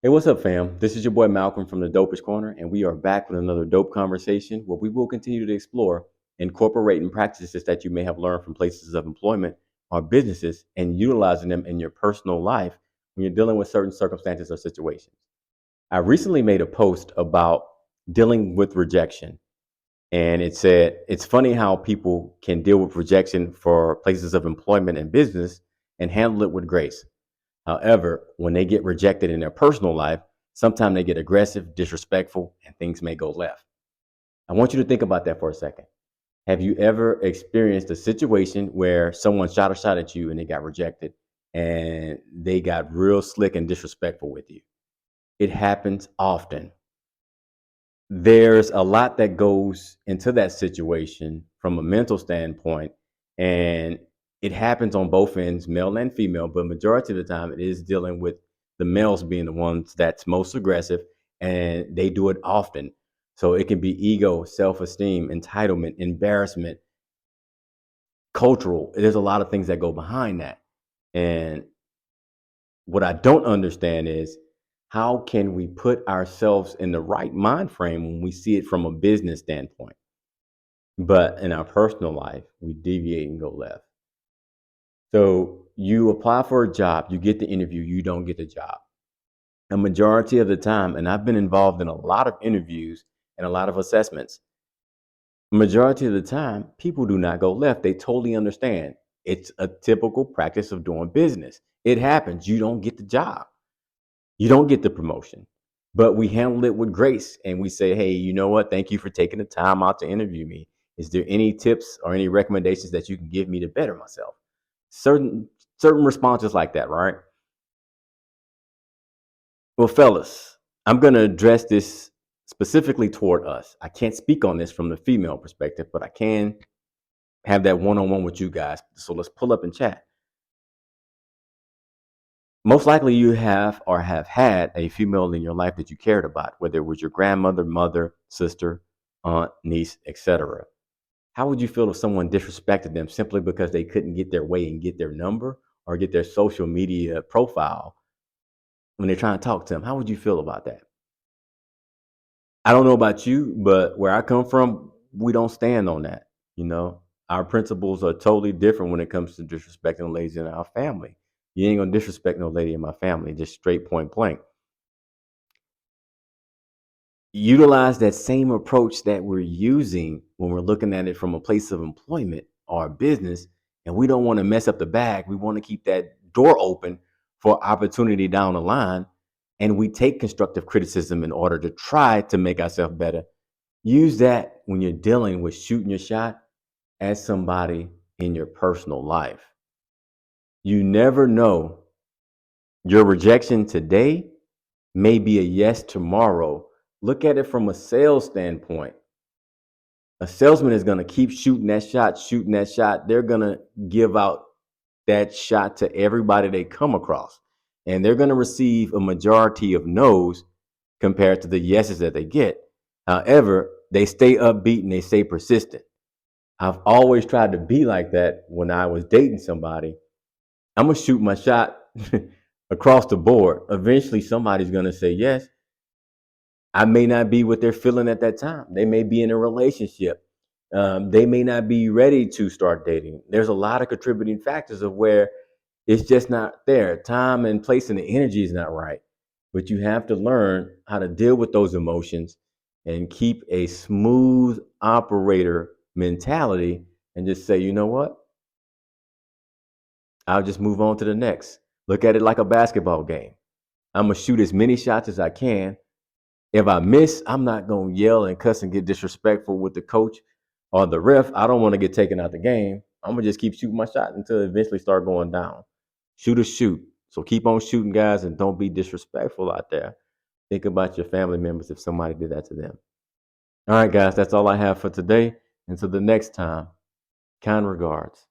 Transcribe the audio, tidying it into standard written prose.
Hey, what's up, fam? This is your boy Malcolm from the Dopest Corner, and we are back with another dope conversation where we will continue to explore incorporating practices that you may have learned from places of employment or businesses and utilizing them in your personal life when you're dealing with certain circumstances or situations. I recently made a post about dealing with rejection, and it said it's funny how people can deal with rejection for places of employment and business and handle it with grace. However, when they get rejected in their personal life, sometimes they get aggressive, disrespectful, and things may go left. I want you to think about that for a second. Have you ever experienced a situation where someone shot a shot at you and they got rejected and they got real slick and disrespectful with you? It happens often. There's a lot that goes into that situation from a mental standpoint, and it happens on both ends, male and female, but majority of the time it is dealing with the males being the ones that's most aggressive, and they do it often. So it can be ego, self-esteem, entitlement, embarrassment, cultural. There's a lot of things that go behind that. And what I don't understand is how can we put ourselves in the right mind frame when we see it from a business standpoint, but in our personal life, we deviate and go left. So you apply for a job, you get the interview, you don't get the job. A majority of the time, and I've been involved in a lot of interviews and a lot of assessments, majority of the time, people do not go left. They totally understand. It's a typical practice of doing business. It happens. You don't get the job. You don't get the promotion, but we handle it with grace and we say, hey, you know what? Thank you for taking the time out to interview me. Is there any tips or any recommendations that you can give me to better myself? Certain responses like that, right? Well, fellas, I'm going to address this specifically toward us. I can't speak on this from the female perspective, but I can have that one-on-one with you guys. So let's pull up and chat. Most likely you have or have had a female in your life that you cared about, whether it was your grandmother, mother, sister, aunt, niece, etc. How would you feel if someone disrespected them simply because they couldn't get their way and get their number or get their social media profile when they're trying to talk to them? How would you feel about that? I don't know about you, but where I come from, we don't stand on that. You know, our principles are totally different when it comes to disrespecting ladies in our family. You ain't gonna disrespect no lady in my family, just straight point blank. Utilize that same approach that we're using when we're looking at it from a place of employment or business, and we don't want to mess up the bag. We want to keep that door open for opportunity down the line, and we take constructive criticism in order to try to make ourselves better. Use that when you're dealing with shooting your shot as somebody in your personal life. You never know. Your rejection today may be a yes tomorrow. Look at it from a sales standpoint. A salesman is going to keep shooting that shot, shooting that shot. They're going to give out that shot to everybody they come across. And they're going to receive a majority of no's compared to the yeses that they get. However, they stay upbeat and they stay persistent. I've always tried to be like that when I was dating somebody. I'm going to shoot my shot across the board. Eventually, somebody's going to say yes. I may not be what they're feeling at that time. They may be in a relationship. They may not be ready to start dating. There's a lot of contributing factors of where it's just not there. Time and place and the energy is not right. But you have to learn how to deal with those emotions and keep a smooth operator mentality and just say, you know what? I'll just move on to the next. Look at it like a basketball game. I'm going to shoot as many shots as I can. If I miss, I'm not going to yell and cuss and get disrespectful with the coach or the ref. I don't want to get taken out the game. I'm going to just keep shooting my shot until it eventually start going down. Shoot or shoot. So keep on shooting, guys, and don't be disrespectful out there. Think about your family members if somebody did that to them. All right, guys, that's all I have for today. Until the next time, kind regards.